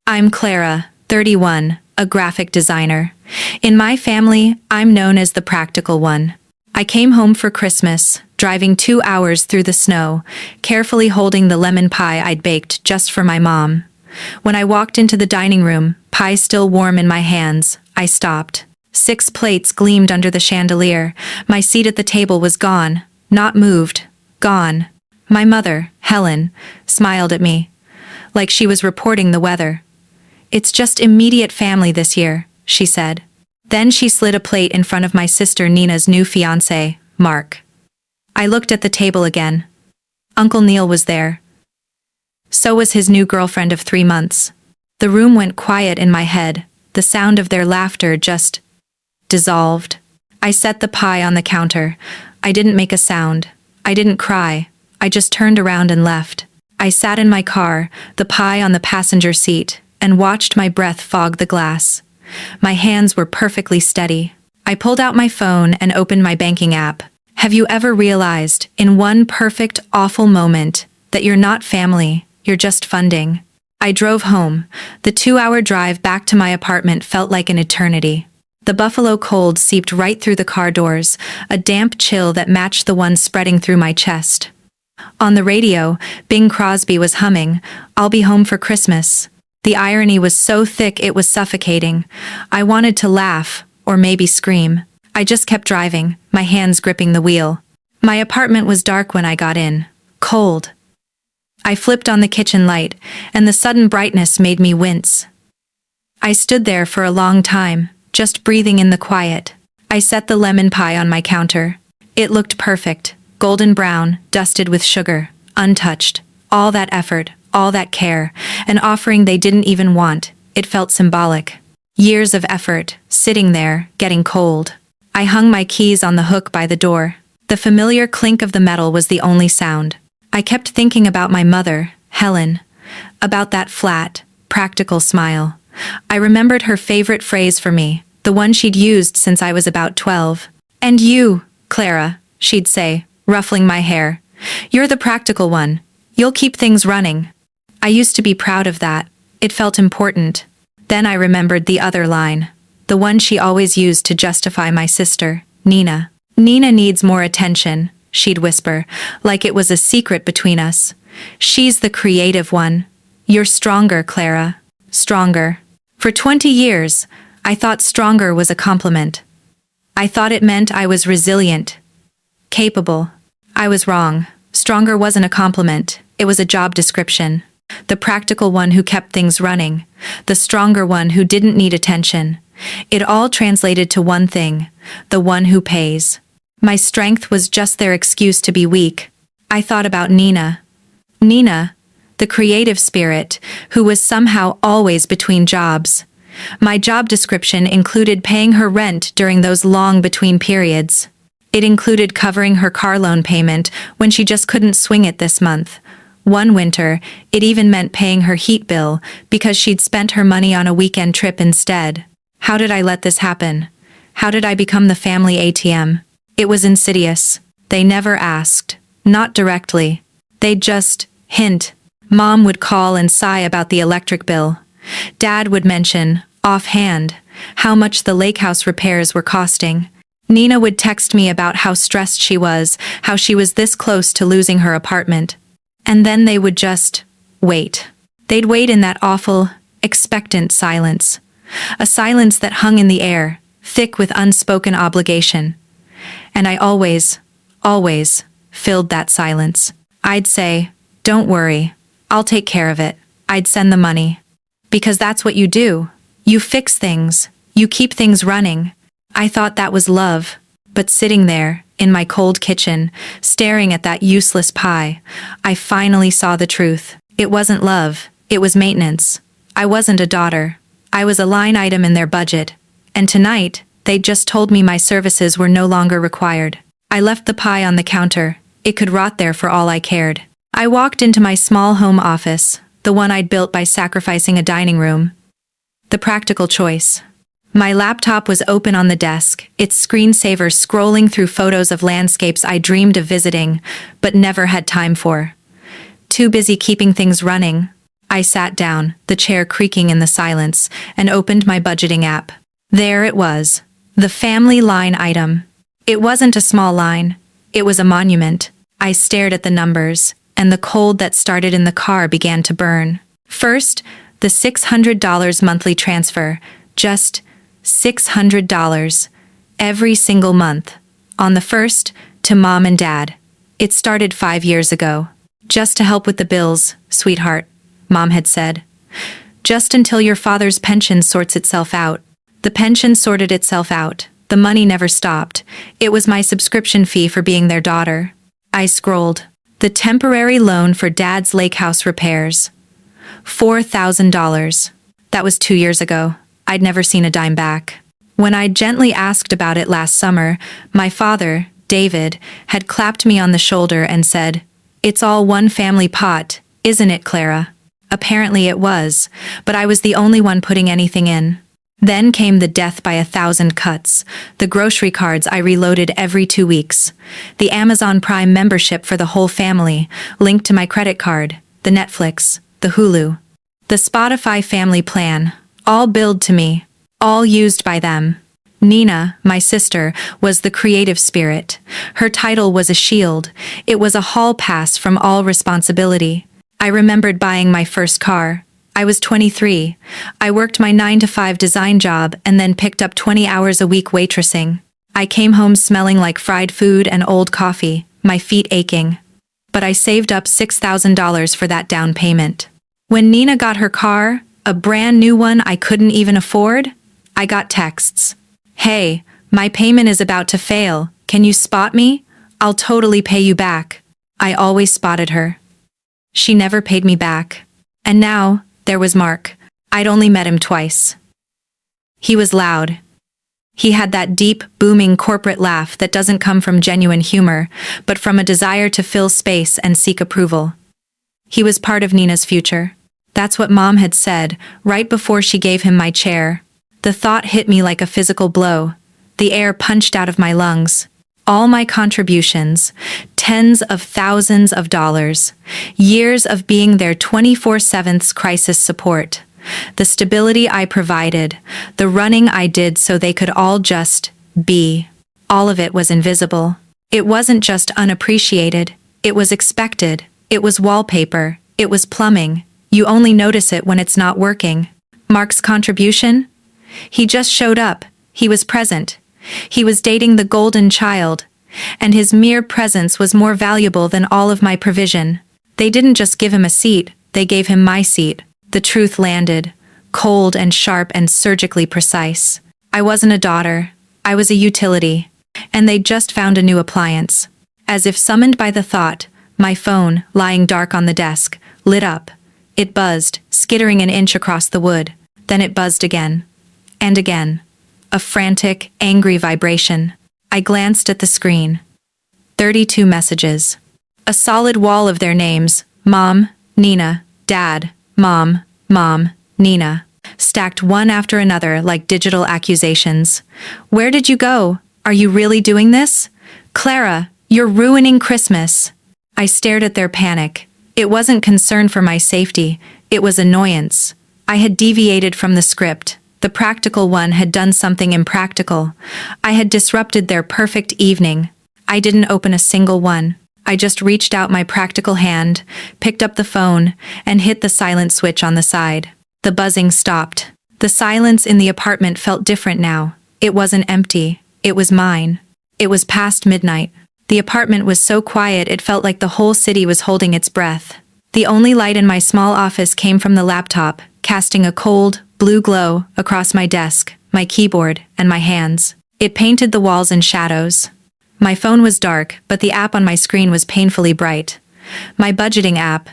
I'm Clara, 31, a graphic designer. In my family, I'm known as the practical one. I came home for Christmas, driving 2 hours through the snow, carefully holding the lemon pie I'd baked just for my mom. When I walked into the dining room, pie still warm in my hands, I stopped. 6 plates gleamed under the chandelier. My seat at the table was gone, not moved, gone. My mother, Helen, smiled at me, like she was reporting the weather. "It's just immediate family this year," she said. Then she slid a plate in front of my sister Nina's new fiancé, Mark. I looked at the table again. Uncle Neil was there. So was his new girlfriend of 3 months. The room went quiet in my head. The sound of their laughter just dissolved. I set the pie on the counter. I didn't make a sound. I didn't cry. I just turned around and left. I sat in my car, the pie on the passenger seat, and watched my breath fog the glass. My hands were perfectly steady. I pulled out my phone and opened my banking app. Have you ever realized, in one perfect, awful moment, that you're not family, you're just funding? I drove home. The 2-hour drive back to my apartment felt like an eternity. The buffalo cold seeped right through the car doors, a damp chill that matched the one spreading through my chest. On the radio, Bing Crosby was humming, "I'll be home for Christmas." The irony was so thick it was suffocating. I wanted to laugh, or maybe scream. I just kept driving, my hands gripping the wheel. My apartment was dark when I got in. Cold. I flipped on the kitchen light, and the sudden brightness made me wince. I stood there for a long time, just breathing in the quiet. I set the lemon pie on my counter. It looked perfect, golden brown, dusted with sugar, untouched. All that effort, all that care, an offering they didn't even want. It felt symbolic. Years of effort, sitting there, getting cold. I hung my keys on the hook by the door. The familiar clink of the metal was the only sound. I kept thinking about my mother, Helen, about that flat, practical smile. I remembered her favorite phrase for me, the one she'd used since I was about 12. "And you, Clara," she'd say, ruffling my hair. "You're the practical one. You'll keep things running." I used to be proud of that. It felt important. Then I remembered the other line, the one she always used to justify my sister, Nina. "Nina needs more attention," she'd whisper, like it was a secret between us. "She's the creative one. You're stronger, Clara. Stronger." For 20 years, I thought stronger was a compliment. I thought it meant I was resilient, capable. I was wrong. Stronger wasn't a compliment. It was a job description. The practical one who kept things running. The stronger one who didn't need attention. It all translated to one thing, the one who pays. My strength was just their excuse to be weak. I thought about Nina. Nina, the creative spirit, who was somehow always between jobs. My job description included paying her rent during those long between periods. It included covering her car loan payment when she just couldn't swing it this month. One winter, it even meant paying her heat bill because she'd spent her money on a weekend trip instead. How did I let this happen? How did I become the family ATM? It was insidious. They never asked. Not directly. They'd just hint. Mom would call and sigh about the electric bill. Dad would mention, offhand, how much the lake house repairs were costing. Nina would text me about how stressed she was, how she was this close to losing her apartment. And then they would just wait. They'd wait in that awful, expectant silence. A silence that hung in the air, thick with unspoken obligation. And I always filled that silence. I'd say, "Don't worry, I'll take care of it." I'd send the money. Because that's what you do. You fix things. You keep things running. I thought that was love. But sitting there, in my cold kitchen, staring at that useless pie, I finally saw the truth. It wasn't love. It was maintenance. I wasn't a daughter. I was a line item in their budget. And tonight, they'd just told me my services were no longer required. I left the pie on the counter. It could rot there for all I cared. I walked into my small home office, the one I'd built by sacrificing a dining room. The practical choice. My laptop was open on the desk, its screensaver scrolling through photos of landscapes I dreamed of visiting, but never had time for. Too busy keeping things running. I sat down, the chair creaking in the silence, and opened my budgeting app. There it was. The family line item. It wasn't a small line. It was a monument. I stared at the numbers, and the cold that started in the car began to burn. First, the $600 monthly transfer. Just $600. Every single month. On the first, to Mom and Dad. It started 5 years ago. Just to help with the bills, sweetheart, Mom had said. Just until your father's pension sorts itself out. The pension sorted itself out. The money never stopped. It was my subscription fee for being their daughter. I scrolled. The temporary loan for Dad's lake house repairs. $4,000. That was 2 years ago. I'd never seen a dime back. When I gently asked about it last summer, my father, David, had clapped me on the shoulder and said, "It's all one family pot, isn't it, Clara?" Apparently it was, but I was the only one putting anything in. Then came the death by 1,000 cuts, the grocery cards I reloaded every 2 weeks, the Amazon Prime membership for the whole family, linked to my credit card, the Netflix, the Hulu, the Spotify family plan, all billed to me, all used by them. Nina, my sister, was the creative spirit. Her title was a shield. It was a hall pass from all responsibility. I remembered buying my first car. I was 23. I worked my 9-to-5 design job and then picked up 20 hours a week waitressing. I came home smelling like fried food and old coffee, my feet aching. But I saved up $6,000 for that down payment. When Nina got her car, a brand new one I couldn't even afford, I got texts. "Hey, my payment is about to fail. Can you spot me? I'll totally pay you back." I always spotted her. She never paid me back. And now, there was Mark. I'd only met him twice. He was loud. He had that deep, booming corporate laugh that doesn't come from genuine humor, but from a desire to fill space and seek approval. He was part of Nina's future. That's what Mom had said, right before she gave him my chair. The thought hit me like a physical blow. The air punched out of my lungs. All my contributions, tens of thousands of dollars, years of being their 24/7 crisis support, the stability I provided, the running I did so they could all just be. All of it was invisible. It wasn't just unappreciated. It was expected. It was wallpaper. It was plumbing. You only notice it when it's not working. Mark's contribution? He just showed up. He was present. He was dating the golden child, and his mere presence was more valuable than all of my provision. They didn't just give him a seat, they gave him my seat. The truth landed, cold and sharp and surgically precise. I wasn't a daughter. I was a utility. And they'd just found a new appliance. As if summoned by the thought, my phone, lying dark on the desk, lit up. It buzzed, skittering an inch across the wood. Then it buzzed again. And again. A frantic, angry vibration. I glanced at the screen. 32 messages. A solid wall of their names. Mom, Nina, Dad, Mom, Mom, Nina. Stacked one after another like digital accusations. "Where did you go? Are you really doing this? Clara, you're ruining Christmas." I stared at their panic. It wasn't concern for my safety. It was annoyance. I had deviated from the script. The practical one had done something impractical. I had disrupted their perfect evening. I didn't open a single one. I just reached out my practical hand, picked up the phone, and hit the silent switch on the side. The buzzing stopped. The silence in the apartment felt different now. It wasn't empty. It was mine. It was past midnight. The apartment was so quiet it felt like the whole city was holding its breath. The only light in my small office came from the laptop, casting a cold, blue glow across my desk, my keyboard, and my hands. It painted the walls in shadows. My phone was dark, but the app on my screen was painfully bright. My budgeting app,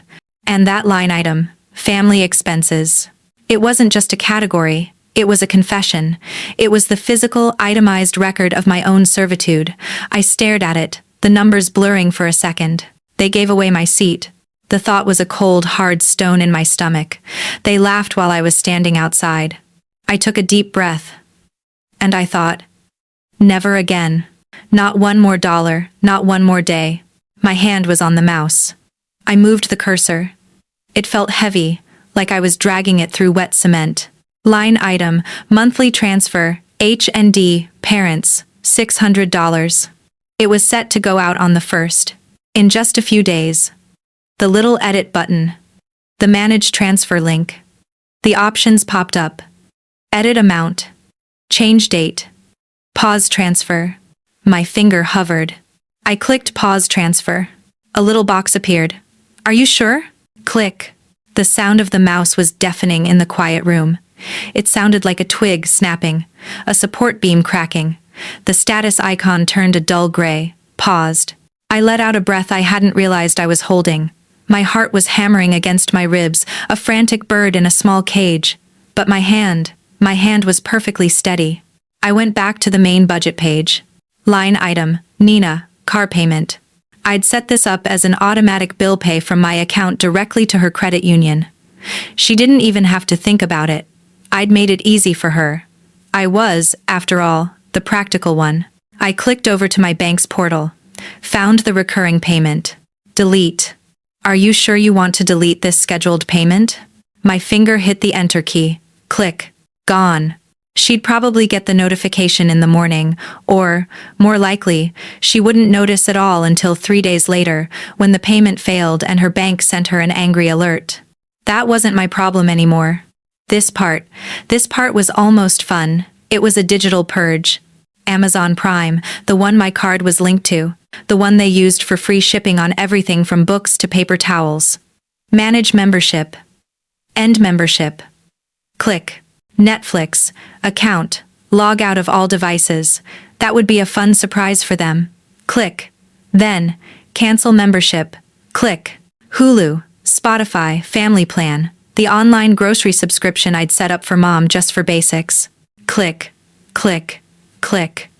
and that line item, family expenses. It wasn't just a category. It was a confession. It was the physical, itemized record of my own servitude. I stared at it, the numbers blurring for a second. They gave away my seat. The thought was a cold, hard stone in my stomach. They laughed while I was standing outside. I took a deep breath. And I thought, never again. Not one more dollar, not one more day. My hand was on the mouse. I moved the cursor. It felt heavy, like I was dragging it through wet cement. Line item, monthly transfer, H&D, parents, $600. It was set to go out on the 1st. In just a few days. The little edit button. The manage transfer link. The options popped up. Edit amount. Change date. Pause transfer. My finger hovered. I clicked pause transfer. A little box appeared. Are you sure? Click. The sound of the mouse was deafening in the quiet room. It sounded like a twig snapping, a support beam cracking. The status icon turned a dull gray, paused. I let out a breath I hadn't realized I was holding. My heart was hammering against my ribs, a frantic bird in a small cage. But my hand was perfectly steady. I went back to the main budget page. Line item, Nina, car payment. I'd set this up as an automatic bill pay from my account directly to her credit union. She didn't even have to think about it. I'd made it easy for her. I was, after all, the practical one. I clicked over to my bank's portal. Found the recurring payment. Delete. Are you sure you want to delete this scheduled payment? My finger hit the enter key. Click. Gone. She'd probably get the notification in the morning, or, more likely, she wouldn't notice at all until 3 days later, when the payment failed and her bank sent her an angry alert. That wasn't my problem anymore. This part was almost fun. It was a digital purge. Amazon Prime, the one my card was linked to, the one they used for free shipping on everything from books to paper towels. Manage membership. End membership. Click. Netflix, account, log out of all devices. That would be a fun surprise for them. Click. Then, cancel membership. Click. Hulu, Spotify, family plan, the online grocery subscription I'd set up for mom just for basics. Click. Click. Click.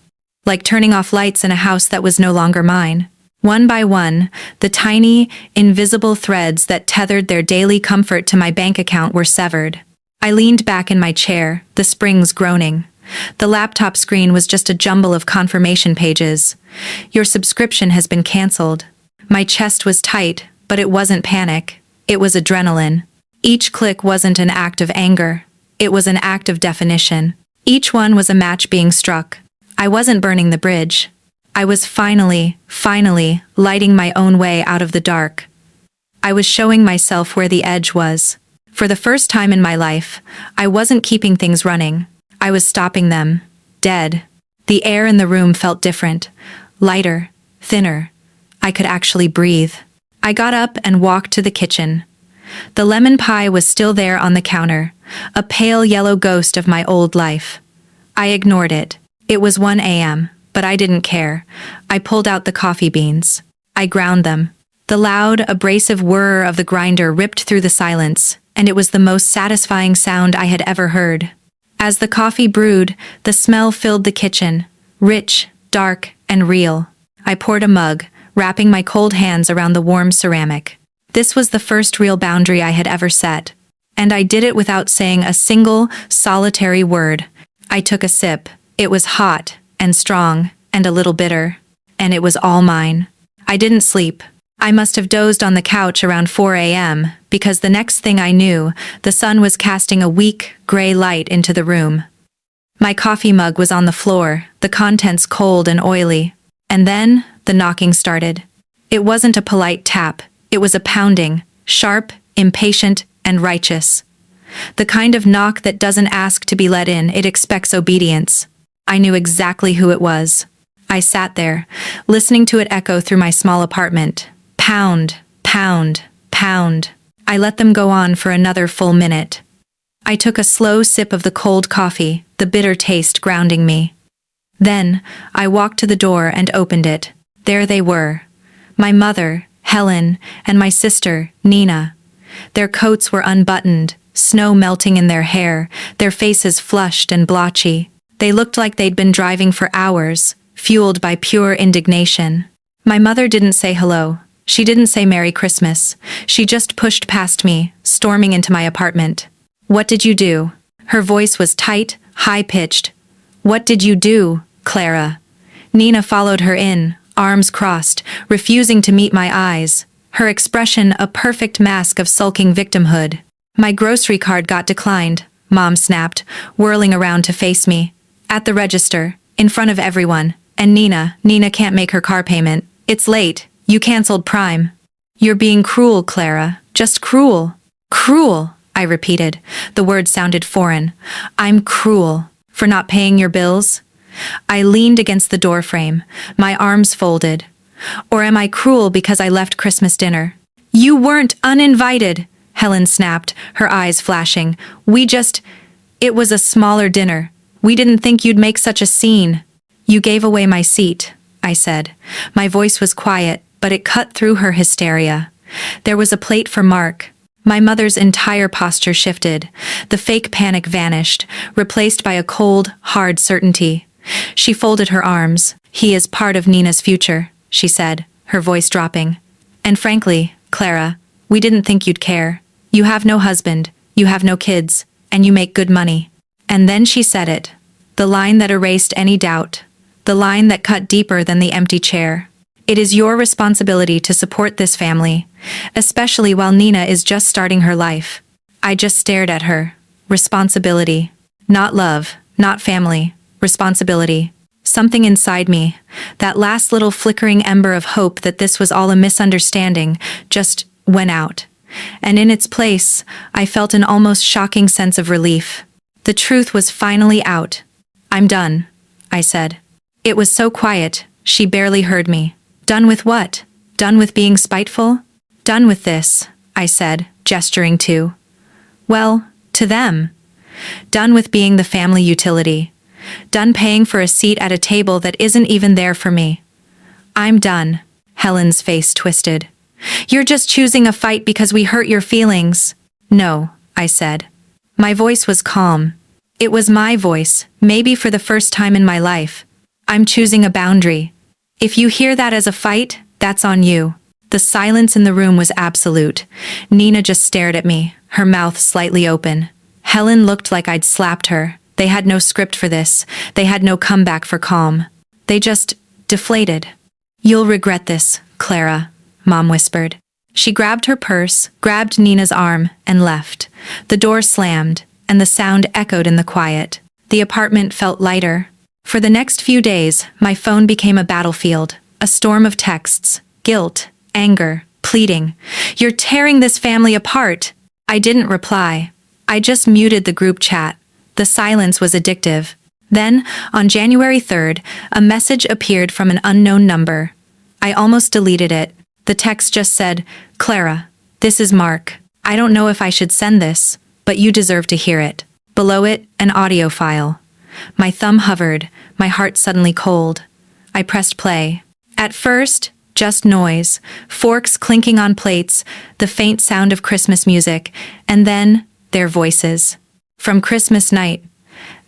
Like turning off lights in a house that was no longer mine. One by one, the tiny, invisible threads that tethered their daily comfort to my bank account were severed. I leaned back in my chair, the springs groaning. The laptop screen was just a jumble of confirmation pages. Your subscription has been canceled. My chest was tight, but it wasn't panic. It was adrenaline. Each click wasn't an act of anger. It was an act of definition. Each one was a match being struck. I wasn't burning the bridge. I was finally lighting my own way out of the dark. I was showing myself where the edge was. For the first time in my life, I wasn't keeping things running. I was stopping them. Dead. The air in the room felt different. Lighter. Thinner. I could actually breathe. I got up and walked to the kitchen. The lemon pie was still there on the counter, a pale yellow ghost of my old life. I ignored it. It was 1 a.m., but I didn't care. I pulled out the coffee beans. I ground them. The loud, abrasive whir of the grinder ripped through the silence, and it was the most satisfying sound I had ever heard. As the coffee brewed, the smell filled the kitchen, rich, dark, and real. I poured a mug, wrapping my cold hands around the warm ceramic. This was the first real boundary I had ever set, and I did it without saying a single, solitary word. I took a sip. It was hot, and strong, and a little bitter, and it was all mine. I didn't sleep. I must have dozed on the couch around 4 a.m., because the next thing I knew, the sun was casting a weak, gray light into the room. My coffee mug was on the floor, the contents cold and oily. And then, the knocking started. It wasn't a polite tap. It was a pounding, sharp, impatient, and righteous. The kind of knock that doesn't ask to be let in, it expects obedience. I knew exactly who it was. I sat there, listening to it echo through my small apartment. Pound, pound, pound. I let them go on for another full minute. I took a slow sip of the cold coffee, the bitter taste grounding me. Then, I walked to the door and opened it. There they were. My mother, Helen, and my sister, Nina. Their coats were unbuttoned, snow melting in their hair, their faces flushed and blotchy. They looked like they'd been driving for hours, fueled by pure indignation. My mother didn't say hello. She didn't say Merry Christmas. She just pushed past me, storming into my apartment. What did you do? Her voice was tight, high-pitched. What did you do, Clara? Nina followed her in, arms crossed, refusing to meet my eyes, her expression a perfect mask of sulking victimhood. My grocery card got declined, Mom snapped, whirling around to face me. At the register, in front of everyone. And Nina can't make her car payment. It's late. You canceled Prime. You're being cruel, Clara. Just cruel. Cruel, I repeated. The word sounded foreign. I'm cruel. For not paying your bills? I leaned against the doorframe, my arms folded. Or am I cruel because I left Christmas dinner? You weren't uninvited, Helen snapped, her eyes flashing. It was a smaller dinner. We didn't think you'd make such a scene. You gave away my seat, I said. My voice was quiet, but it cut through her hysteria. There was a plate for Mark. My mother's entire posture shifted. The fake panic vanished, replaced by a cold, hard certainty. She folded her arms. He is part of Nina's future, she said, her voice dropping. And frankly, Clara, we didn't think you'd care. You have no husband, you have no kids, and you make good money. And then she said it. The line that erased any doubt. The line that cut deeper than the empty chair. It is your responsibility to support this family, especially while Nina is just starting her life. I just stared at her. Responsibility. Not love, not family. Responsibility. Something inside me, that last little flickering ember of hope that this was all a misunderstanding, just went out. And in its place, I felt an almost shocking sense of relief. The truth was finally out. I'm done, I said. It was so quiet, she barely heard me. Done with what? Done with being spiteful? Done with this, I said, gesturing to. Well, to them. Done with being the family utility. Done paying for a seat at a table that isn't even there for me. I'm done. Helen's face twisted. You're just choosing a fight because we hurt your feelings. No, I said. My voice was calm. It was my voice, maybe for the first time in my life. I'm choosing a boundary. If you hear that as a fight, that's on you. The silence in the room was absolute. Nina just stared at me, her mouth slightly open. Helen looked like I'd slapped her. They had no script for this. They had no comeback for calm. They just deflated. You'll regret this, Clara, Mom whispered. She grabbed her purse, grabbed Nina's arm, and left. The door slammed, and the sound echoed in the quiet. The apartment felt lighter. For the next few days, my phone became a battlefield, a storm of texts, guilt, anger, pleading. You're tearing this family apart. I didn't reply. I just muted the group chat. The silence was addictive. Then, on January 3rd, a message appeared from an unknown number. I almost deleted it. The text just said, Clara, this is Mark. I don't know if I should send this, but you deserve to hear it. Below it, an audio file. My thumb hovered, my heart suddenly cold. I pressed play. At first, just noise, forks clinking on plates, the faint sound of Christmas music, and then, their voices. From Christmas night,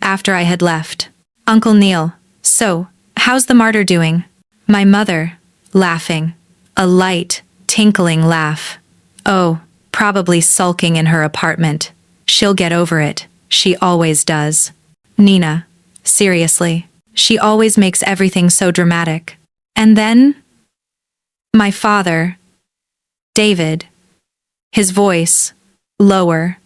after I had left. Uncle Neil, so, how's the martyr doing? My mother, laughing. A light, tinkling laugh. Oh, probably sulking in her apartment. She'll get over it. She always does. Nina, seriously, she always makes everything so dramatic. And then, my father, David, his voice, lower.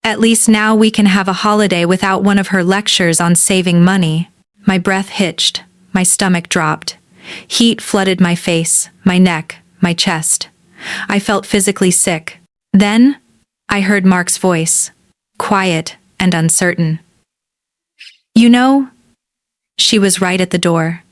At least now we can have a holiday without one of her lectures on saving money. My breath hitched, my stomach dropped. Heat flooded my face, my neck, my chest. I felt physically sick. Then, I heard Mark's voice, quiet and uncertain. You know, she was right at the door.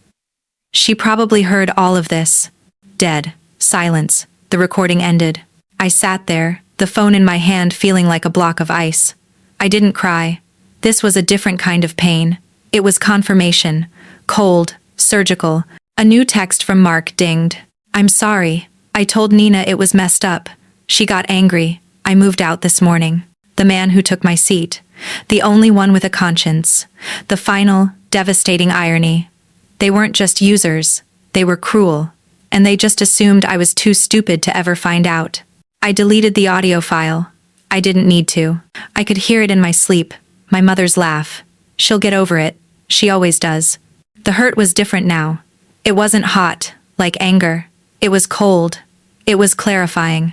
She probably heard all of this. Dead. Silence. The recording ended. I sat there, the phone in my hand feeling like a block of ice. I didn't cry. This was a different kind of pain. It was confirmation. Cold. Surgical. A new text from Mark dinged. I'm sorry. I told Nina it was messed up. She got angry. I moved out this morning. The man who took my seat. The only one with a conscience. The final, devastating irony. They weren't just users. They were cruel. And they just assumed I was too stupid to ever find out. I deleted the audio file. I didn't need to. I could hear it in my sleep. My mother's laugh. She'll get over it. She always does. The hurt was different now. It wasn't hot, like anger. It was cold. It was clarifying.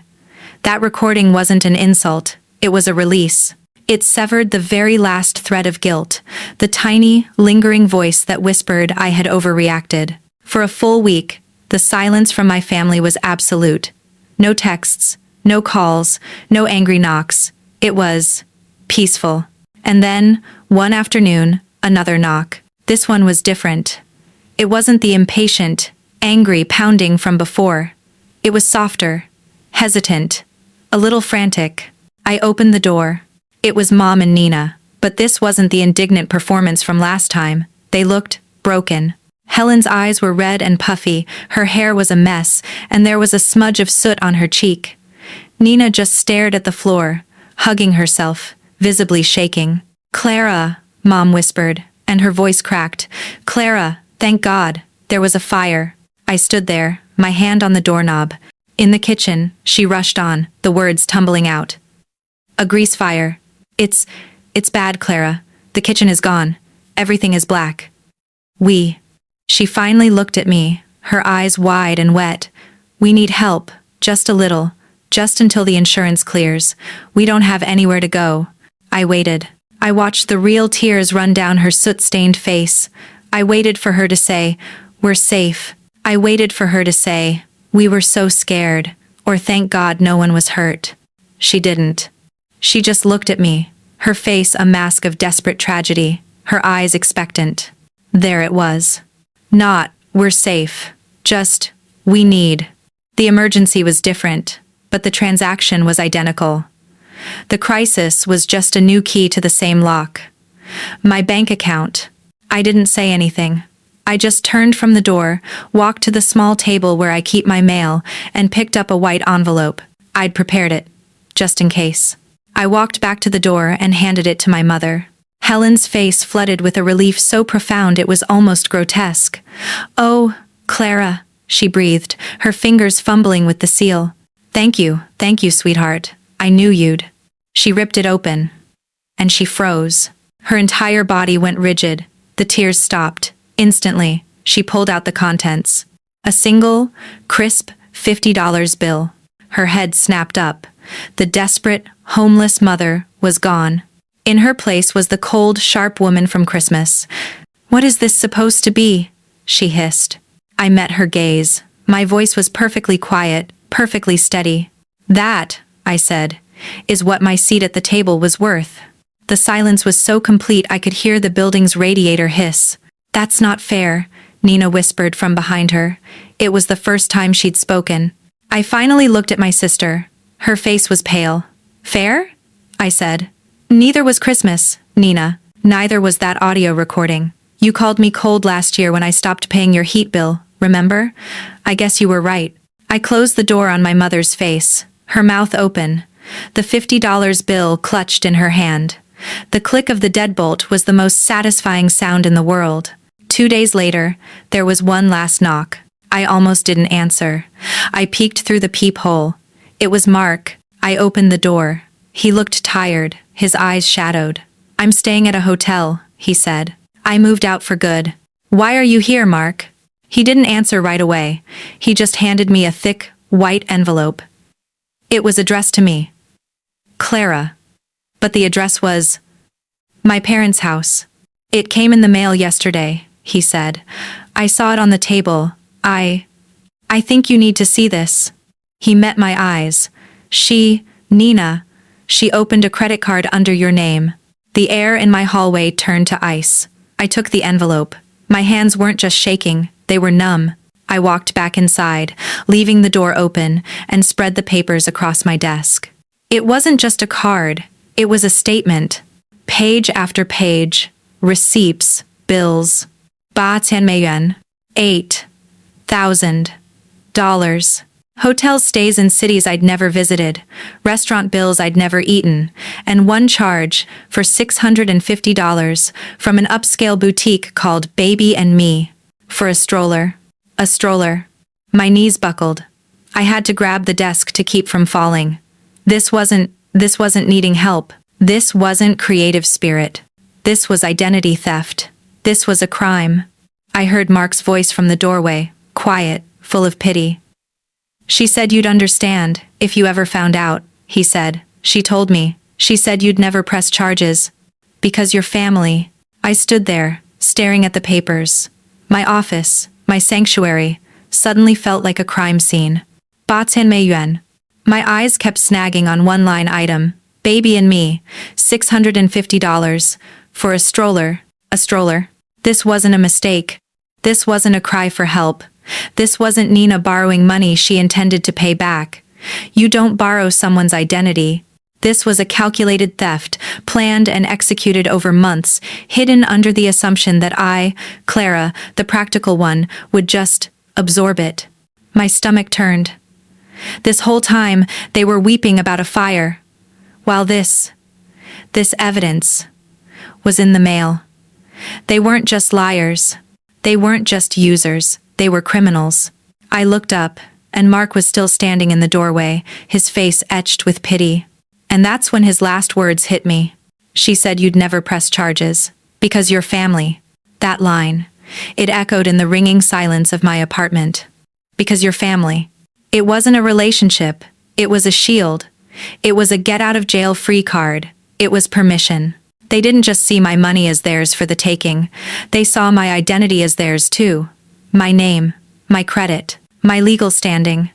That recording wasn't an insult. It was a release. It severed the very last thread of guilt, the tiny, lingering voice that whispered I had overreacted. For a full week, the silence from my family was absolute. No texts, no calls, no angry knocks. It was peaceful. And then, one afternoon, another knock. This one was different. It wasn't the impatient, angry pounding from before. It was softer, hesitant, a little frantic. I opened the door. It was Mom and Nina, but this wasn't the indignant performance from last time. They looked broken. Helen's eyes were red and puffy, her hair was a mess, and there was a smudge of soot on her cheek. Nina just stared at the floor, hugging herself, visibly shaking. "Clara," Mom whispered, and her voice cracked. "Clara, thank God, there was a fire." I stood there, my hand on the doorknob. "In the kitchen," she rushed on, the words tumbling out. "A grease fire. It's bad, Clara. The kitchen is gone. Everything is black." She finally looked at me, her eyes wide and wet. "We need help, just a little, just until the insurance clears. We don't have anywhere to go." I waited. I watched the real tears run down her soot-stained face. I waited for her to say, "We're safe." I waited for her to say, "We were so scared," or "Thank God no one was hurt." She didn't. She just looked at me, her face a mask of desperate tragedy, her eyes expectant. There it was. Not, "We're safe," just, "We need." The emergency was different, but the transaction was identical. The crisis was just a new key to the same lock. My bank account. I didn't say anything. I just turned from the door, walked to the small table where I keep my mail, and picked up a white envelope. I'd prepared it, just in case. I walked back to the door and handed it to my mother. Helen's face flooded with a relief so profound it was almost grotesque. "Oh, Clara," she breathed, her fingers fumbling with the seal. Thank you, sweetheart. I knew you'd." She ripped it open. And she froze. Her entire body went rigid. The tears stopped. Instantly, she pulled out the contents. A single, crisp $50 bill. Her head snapped up. The desperate, homeless mother was gone. In her place was the cold, sharp woman from Christmas. "What is this supposed to be?" she hissed. I met her gaze. My voice was perfectly quiet, perfectly steady. "That," I said, "is what my seat at the table was worth." The silence was so complete I could hear the building's radiator hiss. "That's not fair," Nina whispered from behind her. It was the first time she'd spoken. I finally looked at my sister. Her face was pale. "Fair?" I said. "Neither was Christmas, Nina. Neither was that audio recording. You called me cold last year when I stopped paying your heat bill, remember? I guess you were right." I closed the door on my mother's face, her mouth open, the $50 bill clutched in her hand. The click of the deadbolt was the most satisfying sound in the world. 2 days later, there was one last knock. I almost didn't answer. I peeked through the peephole. It was Mark. I opened the door. He looked tired, his eyes shadowed. "I'm staying at a hotel," he said. "I moved out for good." "Why are you here, Mark?" He didn't answer right away. He just handed me a thick, white envelope. It was addressed to me. Clara. But the address was my parents' house. "It came in the mail yesterday," he said. "I saw it on the table. I think you need to see this." He met my eyes. Nina, she opened a credit card under your name." The air in my hallway turned to ice. I took the envelope. My hands weren't just shaking, they were numb. I walked back inside, leaving the door open, and spread the papers across my desk. It wasn't just a card, it was a statement. Page after page, receipts, bills. $8,000. Hotel stays in cities I'd never visited, restaurant bills I'd never eaten, and one charge for $650 from an upscale boutique called Baby and Me. For a stroller. A stroller. My knees buckled. I had to grab the desk to keep from falling. This wasn't needing help. This wasn't creative spirit. This was identity theft. This was a crime. I heard Mark's voice from the doorway, quiet, full of pity. "She said you'd understand, if you ever found out," he said. "She told me, She said you'd never press charges. Because your family. I stood there, staring at the papers. My office, my sanctuary, suddenly felt like a crime scene. 8,000,000 yuan. My eyes kept snagging on one line item. Baby and me, $650. For a stroller. A stroller. This wasn't a mistake. This wasn't a cry for help. This wasn't Nina borrowing money she intended to pay back. You don't borrow someone's identity. This was a calculated theft, planned and executed over months, hidden under the assumption that I, Clara, the practical one, would just absorb it. My stomach turned. This whole time, they were weeping about a fire. While this evidence was in the mail. They weren't just liars. They weren't just users. They were criminals. I looked up, and Mark was still standing in the doorway, his face etched with pity. And that's when his last words hit me. She said you'd never press charges. Because your family. That line. It echoed in the ringing silence of my apartment. Because your family. It wasn't a relationship. It was a shield. It was a get-out-of-jail-free card. It was permission. They didn't just see my money as theirs for the taking. They saw my identity as theirs too. My name. My credit. My legal standing.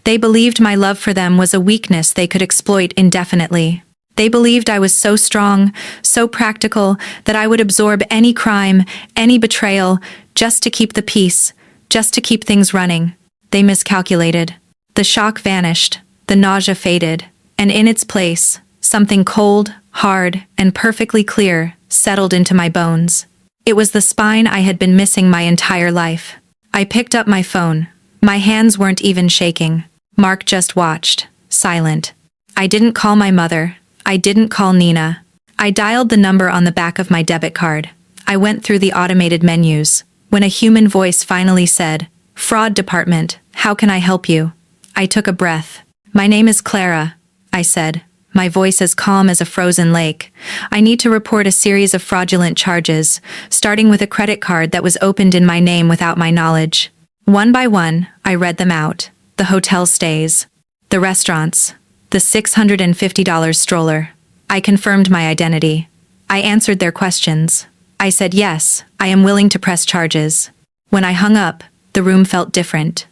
They believed my love for them was a weakness they could exploit indefinitely. They believed I was so strong, so practical, that I would absorb any crime, any betrayal, just to keep the peace, just to keep things running. They miscalculated. The shock vanished, the nausea faded, and in its place, something cold, hard, and perfectly clear settled into my bones. It was the spine I had been missing my entire life. I picked up my phone. My hands weren't even shaking. Mark just watched, silent. I didn't call my mother. I didn't call Nina. I dialed the number on the back of my debit card. I went through the automated menus. When a human voice finally said, "Fraud Department, how can I help you?" I took a breath. "My name is Clara," I said, my voice as calm as a frozen lake. "I need to report a series of fraudulent charges, starting with a credit card that was opened in my name without my knowledge." One by one, I read them out. The hotel stays, the restaurants, the $650 stroller. I confirmed my identity. I answered their questions. I said yes, I am willing to press charges. When I hung up, the room felt different.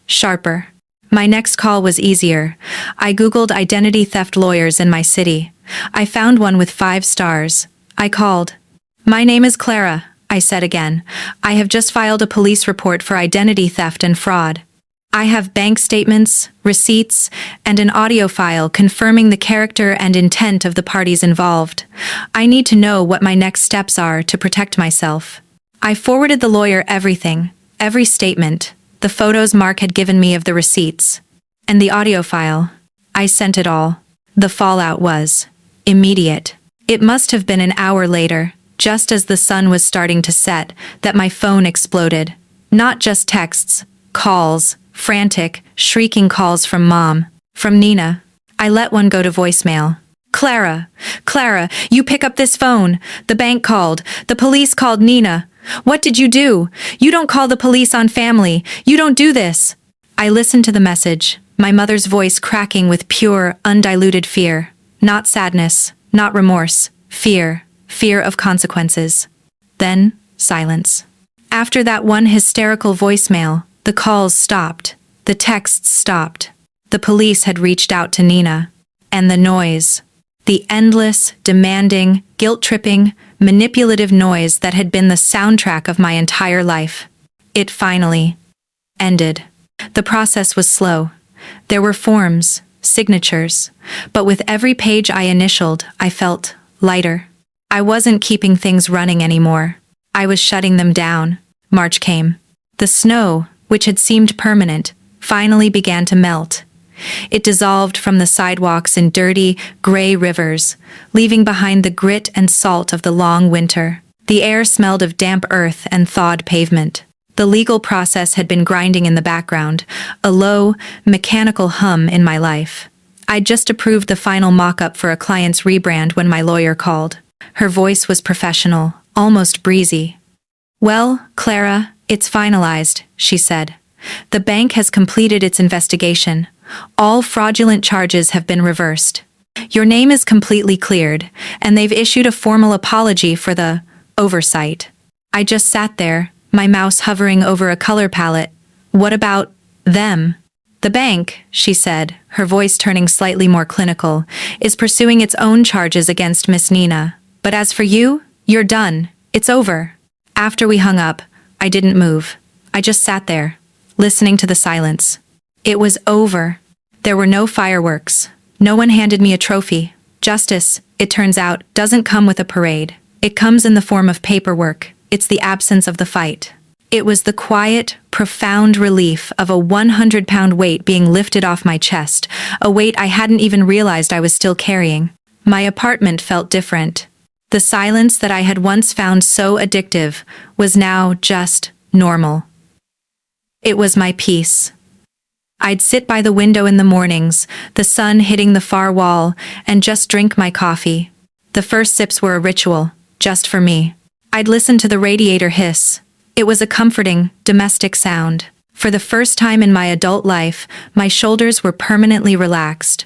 Sharper. My next call was easier. I Googled identity theft lawyers in my city. I found one with 5 stars. I called. "My name is Clara," I said again. "I have just filed a police report for identity theft and fraud. I have bank statements, receipts, and an audio file confirming the character and intent of the parties involved. I need to know what my next steps are to protect myself." I forwarded the lawyer everything, every statement, the photos Mark had given me of the receipts, and the audio file. I sent it all. The fallout was immediate. It must have been an hour later, just as the sun was starting to set, that my phone exploded. Not just texts, calls, frantic, shrieking calls from Mom, from Nina. I let one go to voicemail. Clara, you pick up this phone. The bank called. The police called Nina. What did you do? You don't call the police on family. You don't do this." I listened to the message, my mother's voice cracking with pure, undiluted fear. Not sadness, not remorse, fear of consequences. Then, silence. After that one hysterical voicemail, the calls stopped. The texts stopped. The police had reached out to Nina. And the noise. The endless, demanding, guilt-tripping, manipulative noise that had been the soundtrack of my entire life. It finally ended. The process was slow. There were forms, signatures, but with every page I initialed, I felt lighter. I wasn't keeping things running anymore. I was shutting them down. March came. The snow, which had seemed permanent, finally began to melt. It dissolved from the sidewalks in dirty, gray rivers, leaving behind the grit and salt of the long winter. The air smelled of damp earth and thawed pavement. The legal process had been grinding in the background, a low, mechanical hum in my life. I'd just approved the final mock-up for a client's rebrand when my lawyer called. Her voice was professional, almost breezy. "Well, Clara, it's finalized," she said. "The bank has completed its investigation. All fraudulent charges have been reversed. Your name is completely cleared, and they've issued a formal apology for the oversight. I just sat there, my mouse hovering over a color palette. What about them? The bank, she said, her voice turning slightly more clinical, is pursuing its own charges against Miss Nina. But as for you, you're done. It's over. After we hung up, I didn't move. I just sat there, listening to the silence. It was over. There were no fireworks. No one handed me a trophy. Justice, it turns out, doesn't come with a parade. It comes in the form of paperwork. It's the absence of the fight. It was the quiet, profound relief of a 100-pound weight being lifted off my chest, a weight I hadn't even realized I was still carrying. My apartment felt different. The silence that I had once found so addictive was now just normal. It was my peace. I'd sit by the window in the mornings, the sun hitting the far wall, and just drink my coffee. The first sips were a ritual, just for me. I'd listen to the radiator hiss. It was a comforting, domestic sound. For the first time in my adult life, my shoulders were permanently relaxed.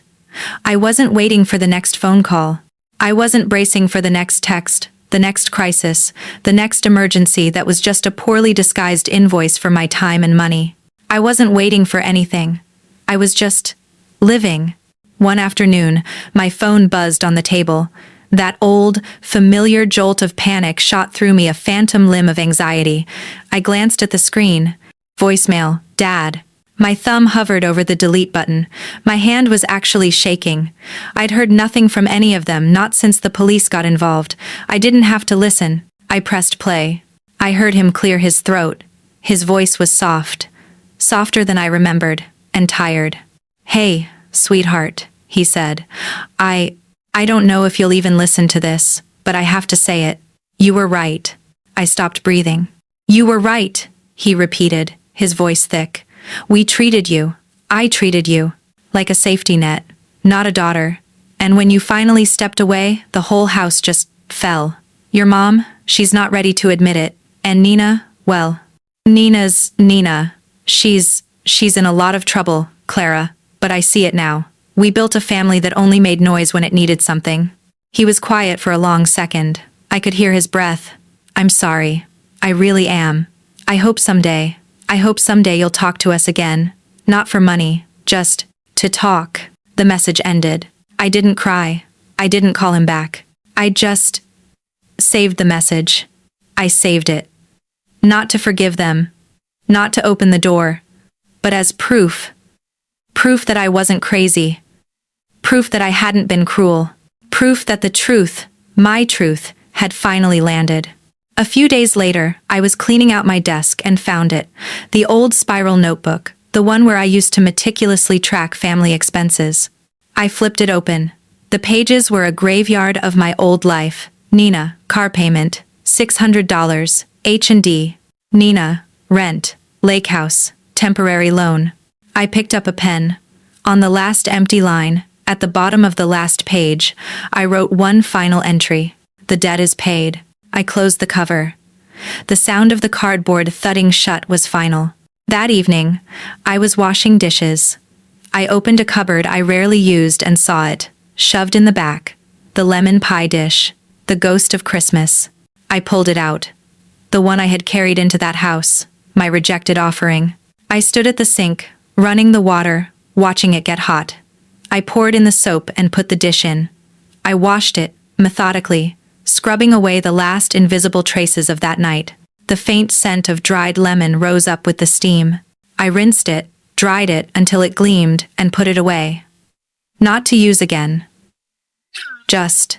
I wasn't waiting for the next phone call. I wasn't bracing for the next text, the next crisis, the next emergency that was just a poorly disguised invoice for my time and money. I wasn't waiting for anything. I was just living. One afternoon, my phone buzzed on the table. That old, familiar jolt of panic shot through me, a phantom limb of anxiety. I glanced at the screen. Voicemail, Dad. My thumb hovered over the delete button. My hand was actually shaking. I'd heard nothing from any of them, not since the police got involved. I didn't have to listen. I pressed play. I heard him clear his throat. His voice was soft. Softer than I remembered, and tired. Hey, sweetheart, he said. I don't know if you'll even listen to this, but I have to say it. You were right. I stopped breathing. You were right, he repeated, his voice thick. I treated you, like a safety net, not a daughter. And when you finally stepped away, the whole house just fell. Your mom, she's not ready to admit it. And Nina, well, Nina's Nina. She's in a lot of trouble, Clara, but I see it now. We built a family that only made noise when it needed something. He was quiet for a long second. I could hear his breath. I'm sorry. I really am. I hope someday you'll talk to us again. Not for money, just to talk. The message ended. I didn't cry. I didn't call him back. I just saved the message. I saved it. Not to forgive them. Not to open the door. But as proof. Proof that I wasn't crazy. Proof that I hadn't been cruel. Proof that the truth, my truth, had finally landed. A few days later, I was cleaning out my desk and found it. The old spiral notebook, the one where I used to meticulously track family expenses. I flipped it open. The pages were a graveyard of my old life. Nina, car payment, $600, H&D. Nina, rent, lake house, temporary loan. I picked up a pen. On the last empty line, at the bottom of the last page, I wrote one final entry. The debt is paid. I closed the cover. The sound of the cardboard thudding shut was final. That evening, I was washing dishes. I opened a cupboard I rarely used and saw it, shoved in the back. The lemon pie dish. The ghost of Christmas. I pulled it out. The one I had carried into that house. My rejected offering. I stood at the sink, running the water, watching it get hot. I poured in the soap and put the dish in. I washed it, methodically, scrubbing away the last invisible traces of that night. The faint scent of dried lemon rose up with the steam. I rinsed it, dried it until it gleamed, and put it away. Not to use again. Just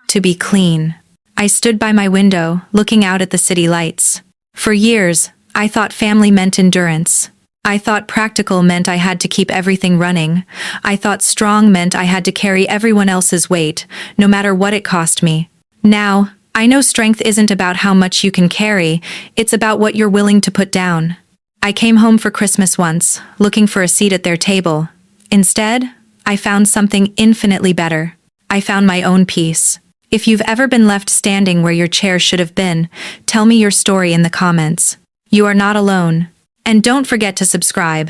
to be clean. I stood by my window, looking out at the city lights. For years, I thought family meant endurance. I thought practical meant I had to keep everything running. I thought strong meant I had to carry everyone else's weight, no matter what it cost me. Now, I know strength isn't about how much you can carry, it's about what you're willing to put down. I came home for Christmas once, looking for a seat at their table. Instead, I found something infinitely better. I found my own peace. If you've ever been left standing where your chair should have been, tell me your story in the comments. You are not alone. And don't forget to subscribe.